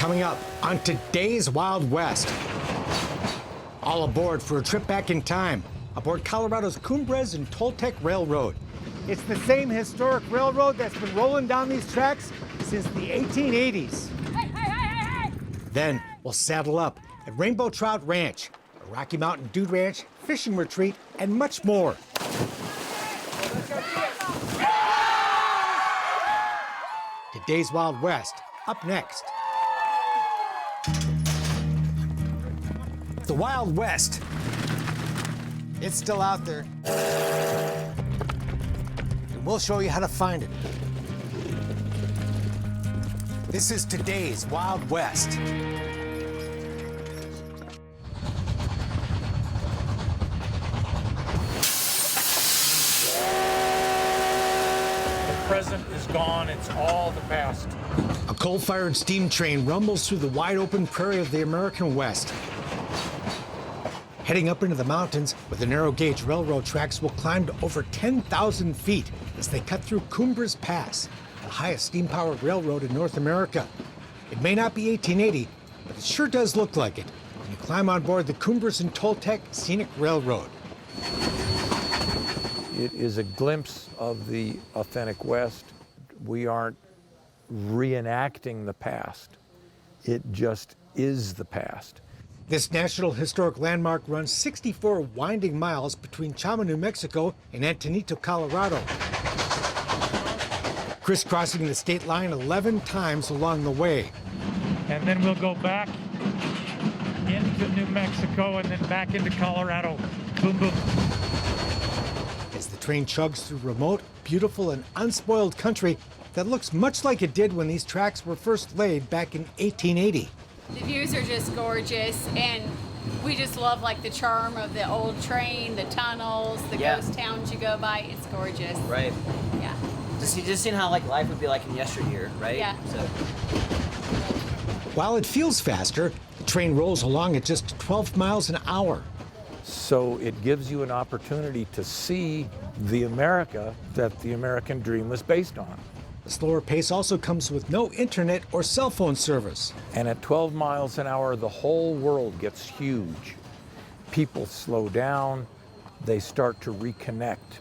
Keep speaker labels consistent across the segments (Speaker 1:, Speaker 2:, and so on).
Speaker 1: Coming up on today's Wild West. All aboard for a trip back in time aboard Colorado's Cumbres and Toltec Railroad. It's the same historic railroad that's been rolling down these tracks since the 1880s. Hey. Then we'll saddle up at Rainbow Trout Ranch, a Rocky Mountain dude ranch, fishing retreat, and much more. Today's Wild West, up next. The Wild West. It's still out there. And we'll show you how to find it. This is today's Wild West.
Speaker 2: The present is gone, it's all the past.
Speaker 1: A coal-fired steam train rumbles through the wide-open prairie of the American West. Heading up into the mountains, where the narrow-gauge railroad tracks will climb to over 10,000 feet as they cut through Cumbres Pass, the highest steam-powered railroad in North America. It may not be 1880, but it sure does look like it when you climb on board the Cumbres and Toltec Scenic Railroad.
Speaker 2: It is a glimpse of the authentic West. We aren't reenacting the past. It just is the past.
Speaker 1: This National Historic Landmark runs 64 winding miles between Chama, New Mexico and Antonito, Colorado, crisscrossing the state line 11 times along the way.
Speaker 2: And then we'll go back into New Mexico and then back into Colorado. Boom, boom.
Speaker 1: As the train chugs through remote, beautiful, and unspoiled country that looks much like it did when these tracks were first laid back in 1880.
Speaker 3: The views are just gorgeous, and we just love like the charm of the old train, the tunnels, the ghost towns you go by. It's gorgeous.
Speaker 4: Right.
Speaker 3: Yeah.
Speaker 4: Just seeing how like life would be like in yesteryear, right?
Speaker 3: Yeah.
Speaker 4: So.
Speaker 1: While it feels faster, the train rolls along at just 12 miles an hour.
Speaker 2: So it gives you an opportunity to see the America that the American dream was based on.
Speaker 1: The slower pace also comes with no internet or cell phone service.
Speaker 2: And at 12 miles an hour, the whole world gets huge. People slow down, they start to reconnect.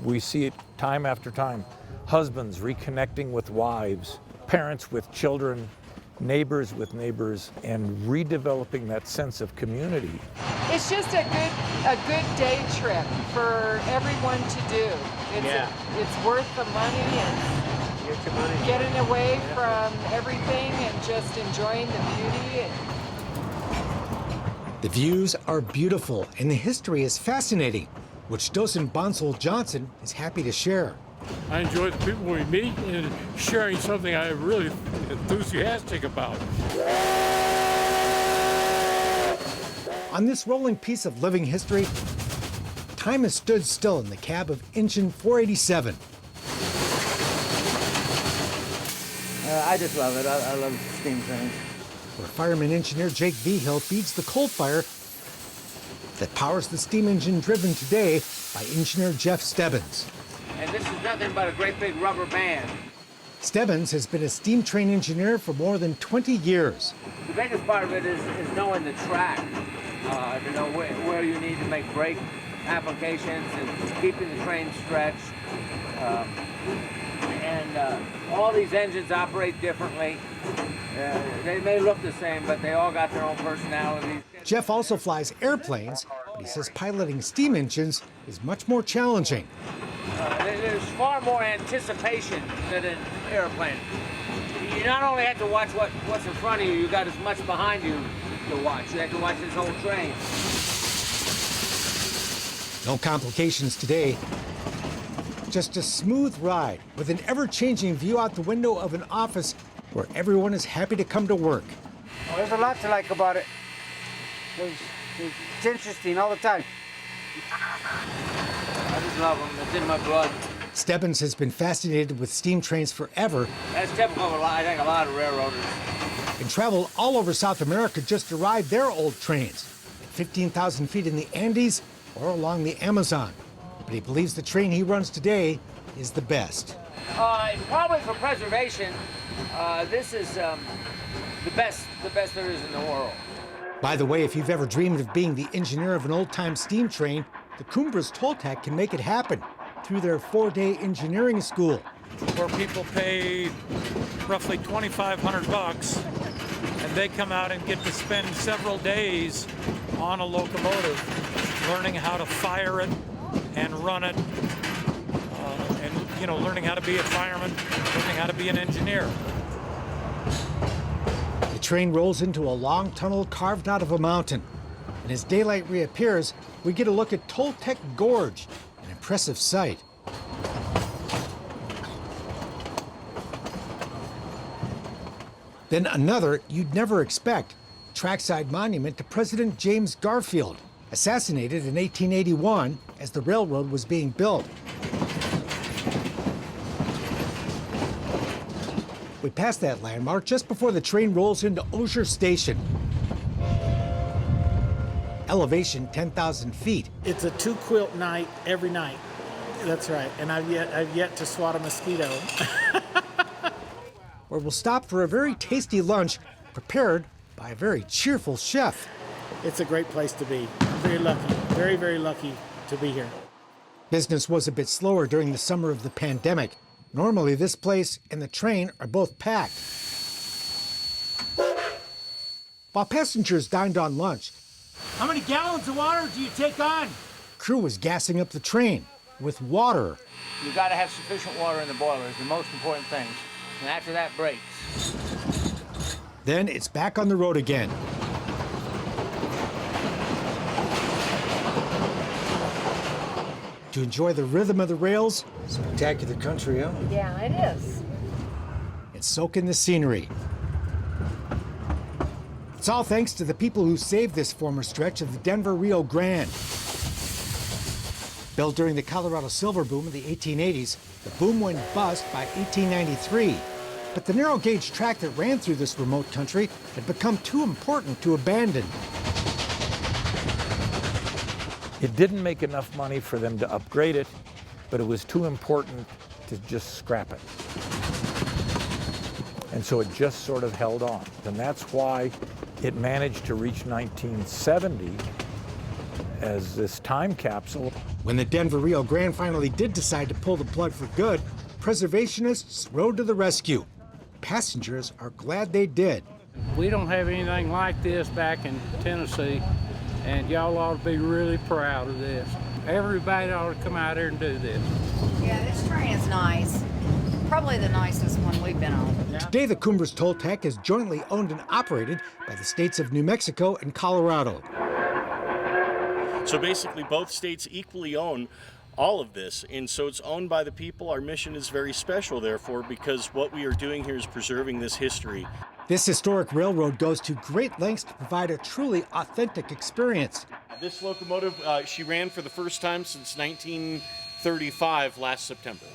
Speaker 2: We see it time after time. Husbands reconnecting with wives, parents with children, neighbors with neighbors, and redeveloping that sense of community.
Speaker 5: It's just a good day trip for everyone to do. It's worth the money and getting away from everything and just enjoying the beauty.
Speaker 1: The views are beautiful and the history is fascinating, which Docent Bonsall Johnson is happy to share.
Speaker 6: I enjoy the people we meet and sharing something I'm really enthusiastic about.
Speaker 1: On this rolling piece of living history, time has stood still in the cab of engine 487.
Speaker 7: I just love it. I love steam trains.
Speaker 1: Where fireman engineer Jake Vigil feeds the coal fire that powers the steam engine driven today by engineer Jeff Stebbins.
Speaker 7: And this is nothing but a great big rubber band.
Speaker 1: Stebbins has been a steam train engineer for more than 20 years.
Speaker 7: The biggest part of it is knowing the track, to know where you need to make brake applications and keeping the train stretched. All these engines operate differently. They may look the same, but they all got their own personalities.
Speaker 1: Jeff also flies airplanes, but he says piloting steam engines is much more challenging.
Speaker 7: There's far more anticipation than an airplane. You not only have to watch what's in front of you, you got as much behind you to watch. You have to watch this whole train.
Speaker 1: No complications today. Just a smooth ride with an ever-changing view out the window of an office where everyone is happy to come to work.
Speaker 8: Well, there's a lot to like about it. It's interesting all the time.
Speaker 7: I just love them. It's in my blood.
Speaker 1: Stebbins has been fascinated with steam trains forever.
Speaker 7: That's typical of, I think, a lot of railroaders.
Speaker 1: And traveled all over South America just to ride their old trains at 15,000 feet in the Andes or along the Amazon. But he believes the train he runs today is the best.
Speaker 7: Probably for preservation, this is the best there is in the world.
Speaker 1: By the way, if you've ever dreamed of being the engineer of an old-time steam train, the Cumbres Toltec can make it happen through their 4-day engineering school.
Speaker 2: Where people pay roughly $2,500, and they come out and get to spend several days on a locomotive, learning how to fire it and run it, and learning how to be a fireman, learning how to be an engineer.
Speaker 1: The train rolls into a long tunnel carved out of a mountain, and as daylight reappears, we get a look at Toltec Gorge, an impressive sight. Then another you'd never expect, trackside monument to President James Garfield, assassinated in 1881 as the railroad was being built. We pass that landmark just before the train rolls into Osier Station. Elevation 10,000 feet.
Speaker 9: It's a 2-quilt night every night. That's right, and I've yet to swat a mosquito.
Speaker 1: Where we'll stop for a very tasty lunch prepared by a very cheerful chef.
Speaker 9: It's a great place to be. I'm very lucky, very, very lucky to be here.
Speaker 1: Business was a bit slower during the summer of the pandemic. Normally, this place and the train are both packed. While passengers dined on lunch,
Speaker 7: How many gallons of water do you take on?
Speaker 1: crew was gassing up the train with water.
Speaker 7: You got to have sufficient water in the boiler. It's the most important thing. And after that breaks.
Speaker 1: Then it's back on the road again. To enjoy the rhythm of the rails, spectacular country, huh?
Speaker 5: Yeah, it is.
Speaker 1: And soak in the scenery. It's all thanks to the people who saved this former stretch of the Denver Rio Grande. Built during the Colorado silver boom of the 1880s, the boom went bust by 1893. But the narrow gauge track that ran through this remote country had become too important to abandon.
Speaker 2: It didn't make enough money for them to upgrade it, but it was too important to just scrap it. And so it just sort of held on. And that's why it managed to reach 1970 as this time capsule.
Speaker 1: When the Denver Rio Grande finally did decide to pull the plug for good, preservationists rode to the rescue. Passengers are glad they did.
Speaker 6: We don't have anything like this back in Tennessee, and y'all ought to be really proud of this. Everybody ought to come out here and do this.
Speaker 10: Yeah, this train is nice. Probably the nicest one we've been on.
Speaker 1: Today, the Cumbres Toltec is jointly owned and operated by the states of New Mexico and Colorado.
Speaker 11: So basically, both states equally own all of this, and so it's owned by the people. Our mission is very special, therefore, because what we are doing here is preserving this history.
Speaker 1: This historic railroad goes to great lengths to provide a truly authentic experience.
Speaker 11: This locomotive, she ran for the first time since 1935, last September.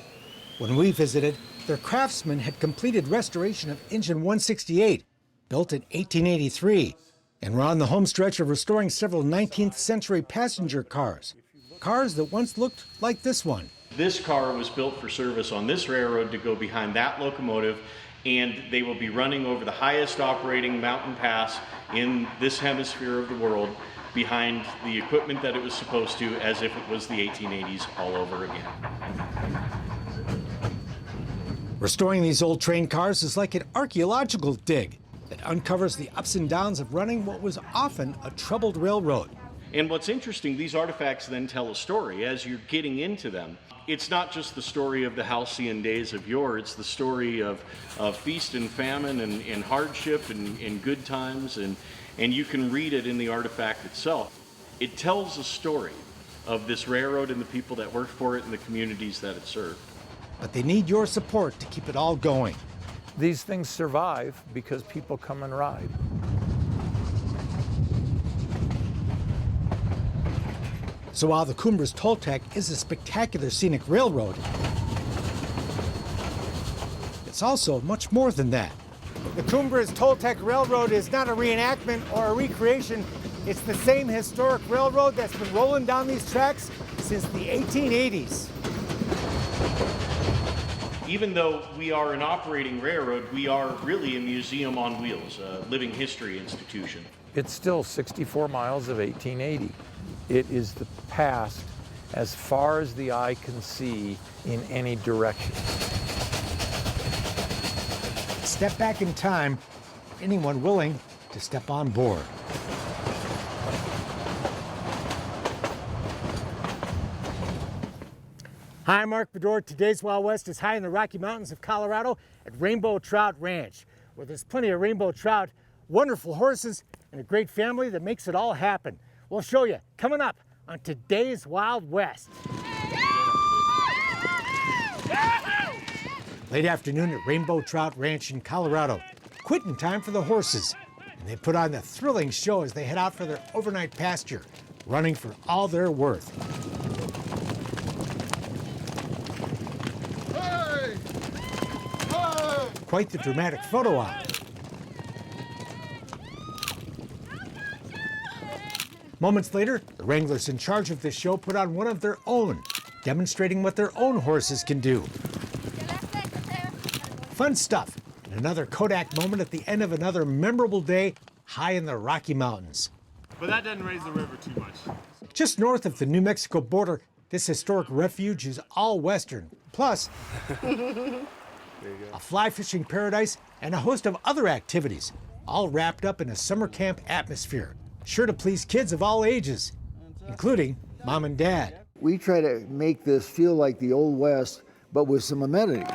Speaker 1: When we visited, their craftsmen had completed restoration of Engine 168, built in 1883, and were on the home stretch of restoring several 19th century passenger cars. Cars that once looked like this one.
Speaker 11: This car was built for service on this railroad to go behind that locomotive, and they will be running over the highest operating mountain pass in this hemisphere of the world behind the equipment that it was supposed to, as if it was the 1880s all over again.
Speaker 1: Restoring these old train cars is like an archaeological dig that uncovers the ups and downs of running what was often a troubled railroad.
Speaker 11: And what's interesting, these artifacts then tell a story as you're getting into them. It's not just the story of the halcyon days of yore, it's the story of feast and famine and hardship and good times, and you can read it in the artifact itself. It tells a story of this railroad and the people that worked for it and the communities that it served.
Speaker 1: But they need your support to keep it all going.
Speaker 2: These things survive because people come and ride.
Speaker 1: So while the Cumbres Toltec is a spectacular scenic railroad, it's also much more than that. The Cumbres Toltec Railroad is not a reenactment or a recreation. It's the same historic railroad that's been rolling down these tracks since the 1880s.
Speaker 11: Even though we are an operating railroad, we are really a museum on wheels, a living history institution.
Speaker 2: It's still 64 miles of 1880. It is the past as far as the eye can see in any direction.
Speaker 1: Step back in time, anyone willing to step on board. Hi, I'm Mark Bedore. Today's Wild West is high in the Rocky Mountains of Colorado at Rainbow Trout Ranch, where there's plenty of rainbow trout, wonderful horses, and a great family that makes it all happen. We'll show you coming up on today's Wild West. Late afternoon at Rainbow Trout Ranch in Colorado. Quitting time for the horses. And they put on the thrilling show as they head out for their overnight pasture, running for all they're worth. Hey! Hey! Quite the dramatic photo op. Moments later, the wranglers in charge of this show put on one of their own, demonstrating what their own horses can do. Fun stuff, and another Kodak moment at the end of another memorable day high in the Rocky Mountains.
Speaker 12: But that doesn't raise the river too much.
Speaker 1: Just north of the New Mexico border, this historic refuge is all Western. Plus, a fly fishing paradise and a host of other activities, all wrapped up in a summer camp atmosphere, sure to please kids of all ages, including mom and dad.
Speaker 13: We try to make this feel like the Old West, but with some amenities.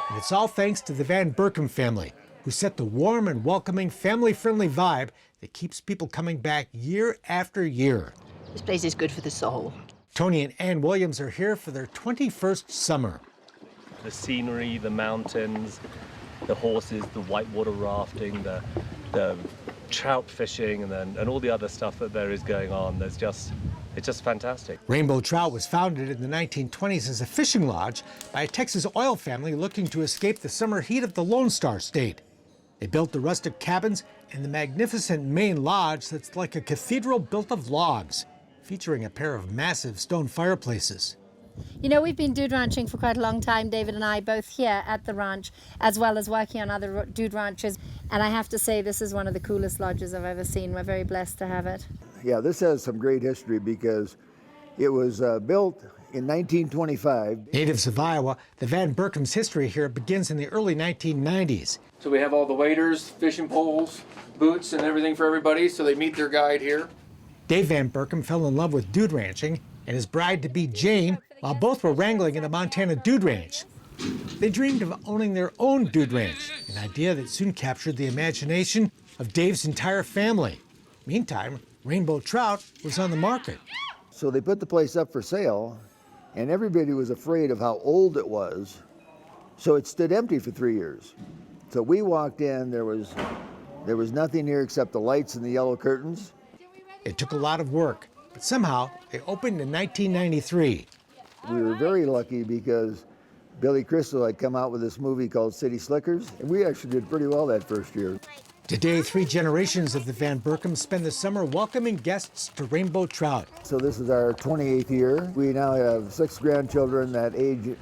Speaker 1: And it's all thanks to the Van Berkom family, who set the warm and welcoming, family-friendly vibe that keeps people coming back year after year.
Speaker 14: This place is good for the soul.
Speaker 1: Tony and Ann Williams are here for their 21st summer.
Speaker 15: The scenery, the mountains, the horses, the whitewater rafting, the trout fishing, and all the other stuff that there is going on. It's just fantastic.
Speaker 1: Rainbow Trout was founded in the 1920s as a fishing lodge by a Texas oil family looking to escape the summer heat of the Lone Star State. They built the rustic cabins and the magnificent main lodge that's like a cathedral built of logs, featuring a pair of massive stone fireplaces.
Speaker 16: You know, we've been dude ranching for quite a long time, David and I, both here at the ranch, as well as working on other dude ranches. And I have to say, this is one of the coolest lodges I've ever seen. We're very blessed to have it.
Speaker 13: Yeah, this has some great history because it was built in 1925.
Speaker 1: Natives of Iowa, the Van Berkom's history here begins in the early 1990s.
Speaker 17: So we have all the waders, fishing poles, boots, and everything for everybody, so they meet their guide here.
Speaker 1: Dave Van Berkom fell in love with dude ranching, and his bride-to-be Jane, while both were wrangling in a Montana dude ranch. They dreamed of owning their own dude ranch, an idea that soon captured the imagination of Dave's entire family. Meantime, Rainbow Trout was on the market.
Speaker 13: So they put the place up for sale, and everybody was afraid of how old it was. So it stood empty for 3 years. So we walked in, there was nothing here except the lights and the yellow curtains.
Speaker 1: It took a lot of work, but somehow they opened in 1993.
Speaker 13: We were very lucky because Billy Crystal had come out with this movie called City Slickers, and we actually did pretty well that first year.
Speaker 1: Today, 3 generations of the Van Berkoms spend the summer welcoming guests to Rainbow Trout.
Speaker 13: So this is our 28th year. We now have 6 grandchildren that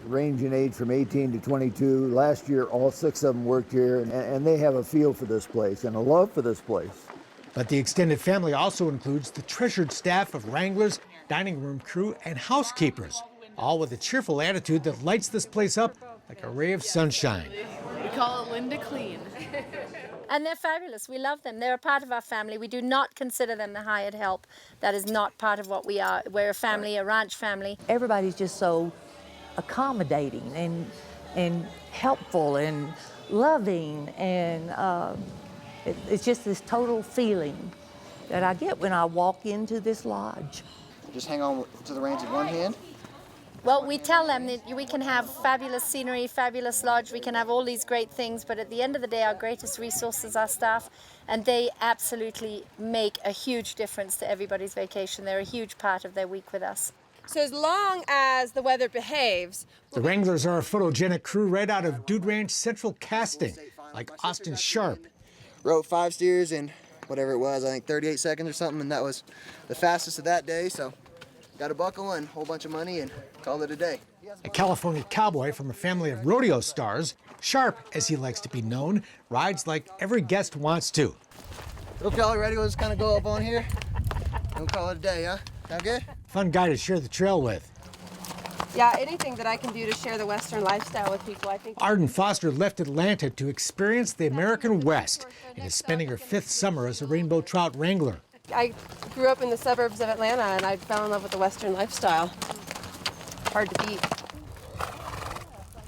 Speaker 13: range in age from 18 to 22. Last year, all 6 of them worked here, and they have a feel for this place and a love for this place.
Speaker 1: But the extended family also includes the treasured staff of wranglers, dining room crew, and housekeepers, all with a cheerful attitude that lights this place up like a ray of sunshine.
Speaker 3: We call it Linda Clean.
Speaker 16: And they're fabulous. We love them. They're a part of our family. We do not consider them the hired help. That is not part of what we are. We're a family, a ranch family.
Speaker 14: Everybody's just so accommodating and helpful and loving, and it's just this total feeling that I get when I walk into this lodge.
Speaker 18: Just hang on to the reins in one hand.
Speaker 16: Well, we tell them that we can have fabulous scenery, fabulous lodge, we can have all these great things, but at the end of the day, our greatest resource is our staff, and they absolutely make a huge difference to everybody's vacation. They're a huge part of their week with us.
Speaker 19: So as long as the weather behaves...
Speaker 1: The Wranglers are a photogenic crew right out of Dude Ranch Central Casting, like Austin Sharp.
Speaker 18: Rode 5 steers in whatever it was, I think 38 seconds or something, and that was the fastest of that day, so Got a buckle and a whole bunch of money and call it a day.
Speaker 1: A California cowboy from a family of rodeo stars, Sharp, as he likes to be known, rides like every guest wants to.
Speaker 18: Okay, all ready? We'll just kind of go up on here. Don't call it a day, huh? Sound good?
Speaker 1: Fun guy to share the trail with.
Speaker 19: Yeah, anything that I can do to share the Western lifestyle with people, I think.
Speaker 1: Arden Foster left Atlanta to experience the American West and is spending her 5th summer as a rainbow trout wrangler.
Speaker 19: I grew up in the suburbs of Atlanta and I fell in love with the Western lifestyle. Hard to beat.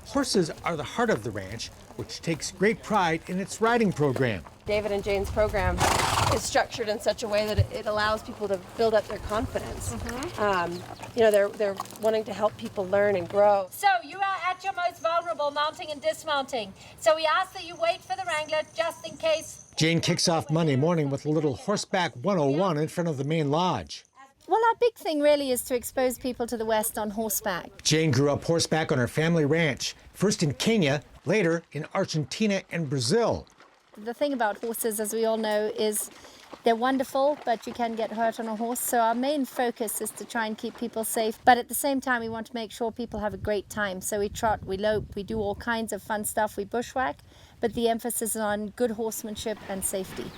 Speaker 1: Horses are the heart of the ranch, which takes great pride in its riding program.
Speaker 19: David and Jane's program is structured in such a way that it allows people to build up their confidence. You know, they're wanting to help people learn and grow.
Speaker 20: So you are at your most vulnerable mounting and dismounting. So we ask that you wait for the wrangler just in case.
Speaker 1: Jane kicks off Monday morning with a little Horseback 101 in front of the main lodge.
Speaker 16: Well, our big thing really is to expose people to the West on horseback.
Speaker 1: Jane grew up horseback on her family ranch, first in Kenya, later in Argentina and Brazil.
Speaker 16: The thing about horses, as we all know, is they're wonderful, but you can get hurt on a horse. So our main focus is to try and keep people safe. But at the same time, we want to make sure people have a great time. So we trot, we lope, we do all kinds of fun stuff. We bushwhack, but the emphasis is on good horsemanship and safety.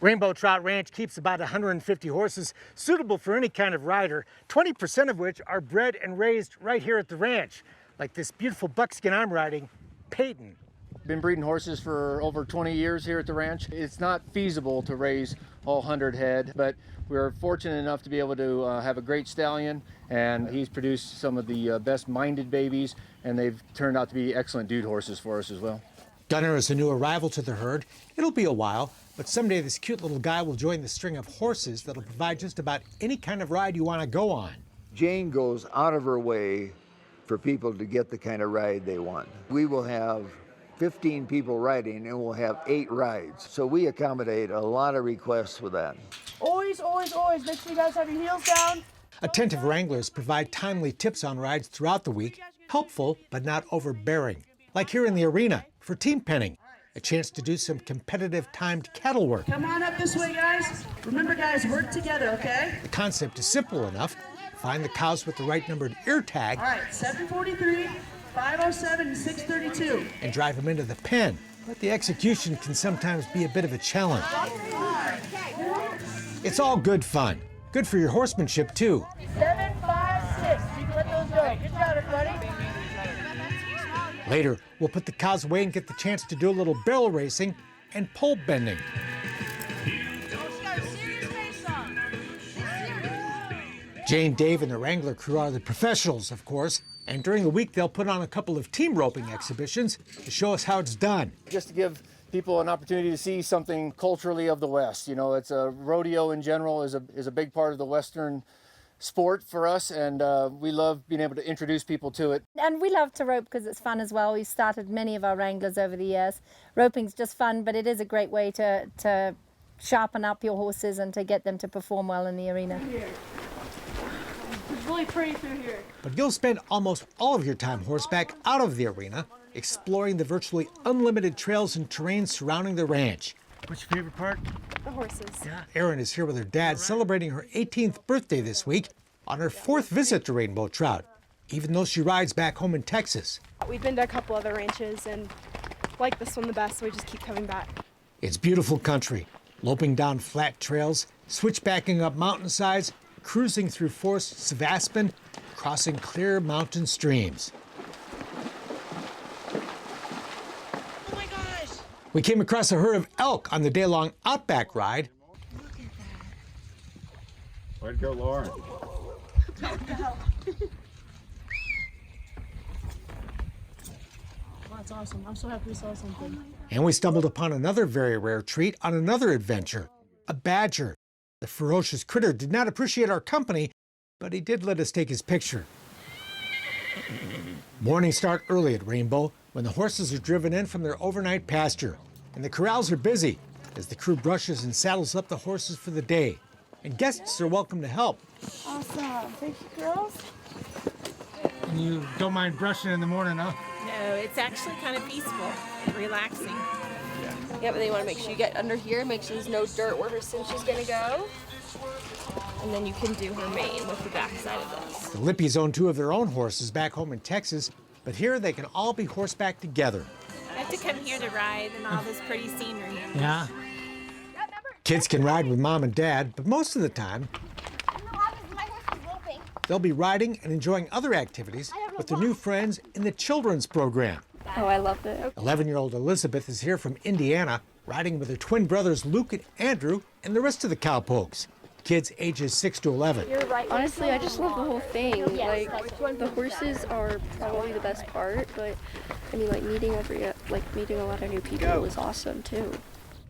Speaker 1: Rainbow Trout Ranch keeps about 150 horses suitable for any kind of rider, 20% of which are bred and raised right here at the ranch, like this beautiful buckskin I'm riding, Peyton.
Speaker 17: Been breeding horses for over 20 years here at the ranch. It's not feasible to raise all 100 head, but we're fortunate enough to be able to have a great stallion, and he's produced some of the best-minded babies, and they've turned out to be excellent dude horses for us as well.
Speaker 1: Gunner is a new arrival to the herd. It'll be a while, but someday this cute little guy will join the string of horses that'll provide just about any kind of ride you want to go on.
Speaker 13: Jane goes out of her way for people to get the kind of ride they want. We will have 15 people riding and we'll have 8 rides. So we accommodate a lot of requests with that.
Speaker 21: Always, always, always make sure you guys have your heels down.
Speaker 1: Attentive wranglers provide timely tips on rides throughout the week, helpful but not overbearing. Like here in the arena for team penning, a chance to do some competitive timed cattle work.
Speaker 21: Come on up this way, guys. Remember, guys, work together, okay?
Speaker 1: The concept is simple enough. Find the cows with the right numbered ear tag.
Speaker 21: All right, 743, 507, and 632.
Speaker 1: And drive them into the pen. But the execution can sometimes be a bit of a challenge. It's all good fun. Good for your horsemanship, too.
Speaker 21: 756. You can let those go. Good job, everybody.
Speaker 1: Later, we'll put the cows away and get the chance to do a little barrel racing and pole bending. Jane, Dave, and the Wrangler crew are the professionals, of course, and during the week they'll put on a couple of team roping exhibitions to show us how it's done.
Speaker 17: Just to give people an opportunity to see something culturally of the West. You know, it's a rodeo in general is a big part of the Western sport for us, and we love being able to introduce people to it.
Speaker 16: And we love to rope because it's fun as well. We've started many of our wranglers over the years. Roping's just fun, but it is a great way to sharpen up your horses and to get them to perform well in the arena.
Speaker 21: It's really pretty through here.
Speaker 1: But you'll spend almost all of your time horseback out of the arena, exploring the virtually unlimited trails and terrain surrounding the ranch. What's your favorite part?
Speaker 19: The horses.
Speaker 1: Yeah. Erin is here with her dad celebrating her 18th birthday this week on her 4th visit to Rainbow Trout, even though she rides back home in Texas.
Speaker 19: We've been to a couple other ranches and like this one the best, so we just keep coming back.
Speaker 1: It's beautiful country, loping down flat trails, switchbacking up mountainsides, cruising through forests of aspen, crossing clear mountain streams.
Speaker 21: Oh my gosh!
Speaker 1: We came across a herd of elk on the day-long Outback ride.
Speaker 21: Look at that.
Speaker 12: Way to go, Lauren.
Speaker 21: That's awesome. I'm so happy we saw something.
Speaker 1: And we stumbled upon another very rare treat on another adventure, a badger. The ferocious critter did not appreciate our company, but he did let us take his picture. Mornings start early at Rainbow when the horses are driven in from their overnight pasture, and the corrals are busy as the crew brushes and saddles up the horses for the day. And guests are welcome to help.
Speaker 21: Awesome. Thank you, girls.
Speaker 1: And you don't mind brushing in the morning, huh?
Speaker 22: No, it's actually kind of peaceful and relaxing.
Speaker 19: Yeah, but they want to make sure you get under here, make sure there's no dirt where her cinch is going to go.
Speaker 4: and then you can do her mane with the backside of this.
Speaker 1: The Lippies own 2 of their own horses back home in Texas, but here they can all be horseback together.
Speaker 22: I have to come here to ride and all this pretty scenery.
Speaker 1: Yeah. Kids can ride with mom and dad, but most of the time, they'll be riding and enjoying other activities with their new friends in the children's program.
Speaker 4: Oh, I love it.
Speaker 1: 11-year-old Elizabeth is here from Indiana, riding with her twin brothers Luke and Andrew and the rest of the cowpokes, kids ages 6 to 11.
Speaker 8: Honestly, I just love the whole thing. Like, the horses are probably the best part, but I mean, like meeting a lot of new people is awesome too.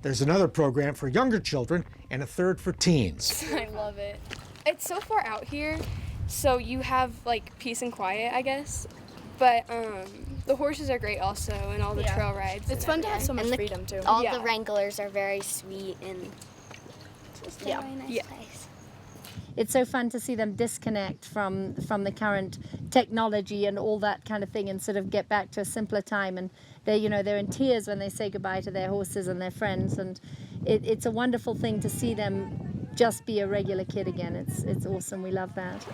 Speaker 1: There's another program for younger children and a third for teens.
Speaker 23: I love it. It's so far out here, so you have like peace and quiet, I guess. But the horses are great also, and all the trail rides. It's fun to have so much freedom too.
Speaker 24: All the wranglers are very sweet and just a very nice place.
Speaker 16: It's so fun to see them disconnect from the current technology and all that kind of thing, and sort of get back to a simpler time. And they're in tears when they say goodbye to their horses and their friends. And it's a wonderful thing to see them just be a regular kid again. It's awesome. We love that.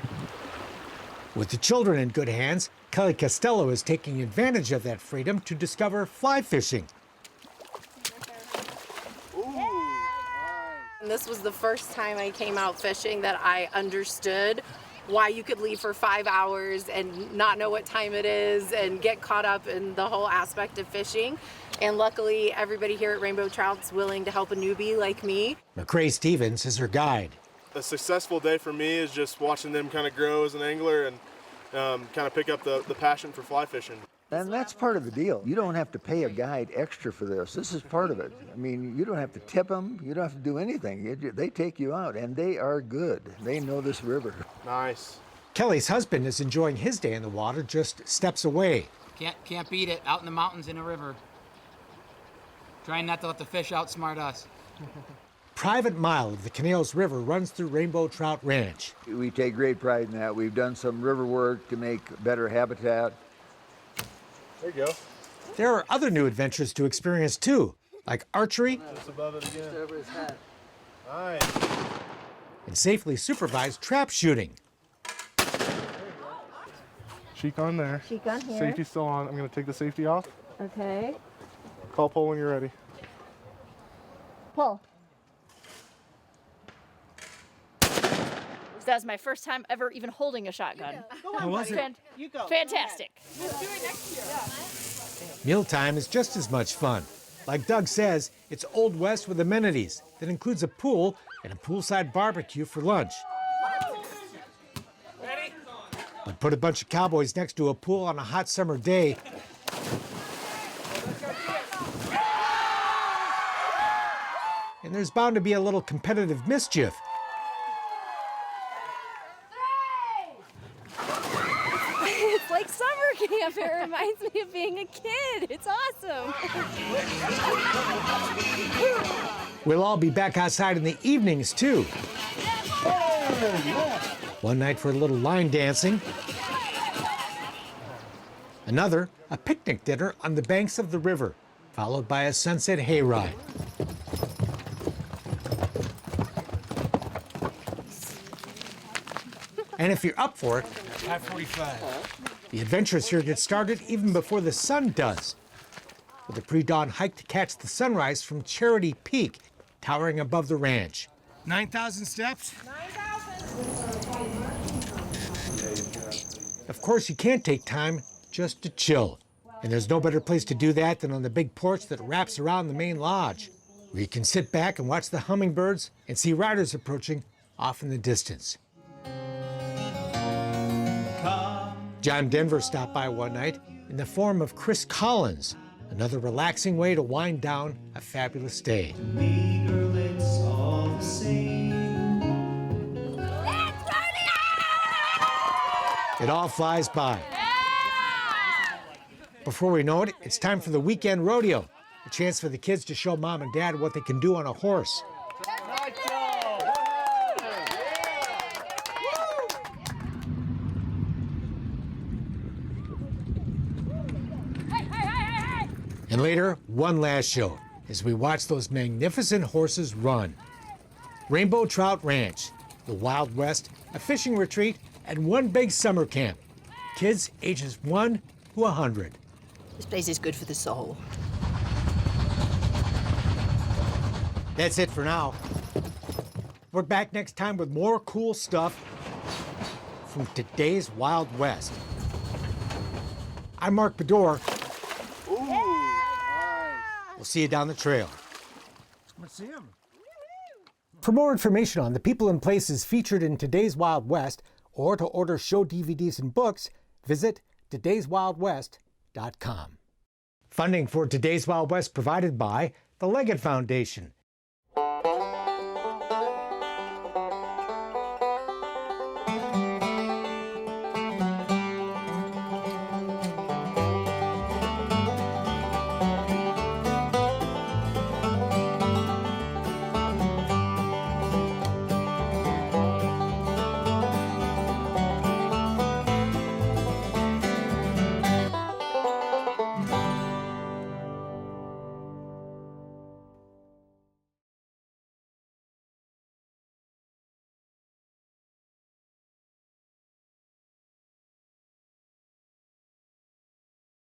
Speaker 1: With the children in good hands, Kelly Costello is taking advantage of that freedom to discover fly fishing.
Speaker 25: And this was the first time I came out fishing that I understood why you could leave for 5 hours and not know what time it is and get caught up in the whole aspect of fishing. And luckily, everybody here at Rainbow Trout's willing to help a newbie like me.
Speaker 1: McCrae Stevens is her guide.
Speaker 26: A successful day for me is just watching them kind of grow as an angler and kind of pick up the passion for fly fishing.
Speaker 13: And that's part of the deal. You don't have to pay a guide extra for this. This is part of it. I mean, you don't have to tip them. You don't have to do anything. They take you out, and they are good. They know this river.
Speaker 26: Nice.
Speaker 1: Kelly's husband is enjoying his day in the water just steps away.
Speaker 27: Can't beat it. Out in the mountains in a river. Trying not to let the fish outsmart us.
Speaker 1: Private mile of the Canales River runs through Rainbow Trout Ranch.
Speaker 13: We take great pride in that. We've done some river work to make better habitat.
Speaker 26: There you go.
Speaker 1: There are other new adventures to experience too, like archery
Speaker 26: Just above it again. Just over his head. Nice.
Speaker 1: and safely supervised trap shooting.
Speaker 26: Cheek on there.
Speaker 16: Cheek on here.
Speaker 26: Safety's still on. I'm going to take the safety off.
Speaker 16: Okay.
Speaker 26: Call pull when you're ready.
Speaker 16: Pull.
Speaker 28: That's my first time ever even holding a shotgun.
Speaker 1: How was it?
Speaker 28: You go. Fantastic.
Speaker 22: Let's do it next year.
Speaker 1: Mealtime is just as much fun. Like Doug says, it's Old West with amenities that includes a pool and a poolside barbecue for lunch. But put a bunch of cowboys next to a pool on a hot summer day, and there's bound to be a little competitive mischief.
Speaker 23: It's like summer camp. It reminds me of being a kid. It's awesome.
Speaker 1: We'll all be back outside in the evenings, too. One night for a little line dancing. Another, a picnic dinner on the banks of the river, followed by a sunset hayride. And if you're up for it, 5:45. The adventures here get started even before the sun does, with a pre-dawn hike to catch the sunrise from Charity Peak, towering above the ranch. 9,000 steps? 9,000! Of course, you can't take time just to chill. And there's no better place to do that than on the big porch that wraps around the main lodge, where you can sit back and watch the hummingbirds and see riders approaching off in the distance. John Denver stopped by one night in the form of Chris Collins, another relaxing way to wind down a fabulous day. It all flies by. Before we know it, it's time for the weekend rodeo, a chance for the kids to show mom and dad what they can do on a horse. And later, one last show as we watch those magnificent horses run. Rainbow Trout Ranch. The Wild West, a fishing retreat, and one big summer camp. Kids ages 1 to 100.
Speaker 2: This place is good for the soul.
Speaker 1: That's it for now. We're back next time with more cool stuff from today's Wild West. I'm Mark Bedore. We'll see you down the trail.
Speaker 12: Let's see him.
Speaker 1: For more information on the people and places featured in today's Wild West, or to order show DVDs and books, visit todayswildwest.com. Funding for Today's Wild West provided by the Leggett Foundation.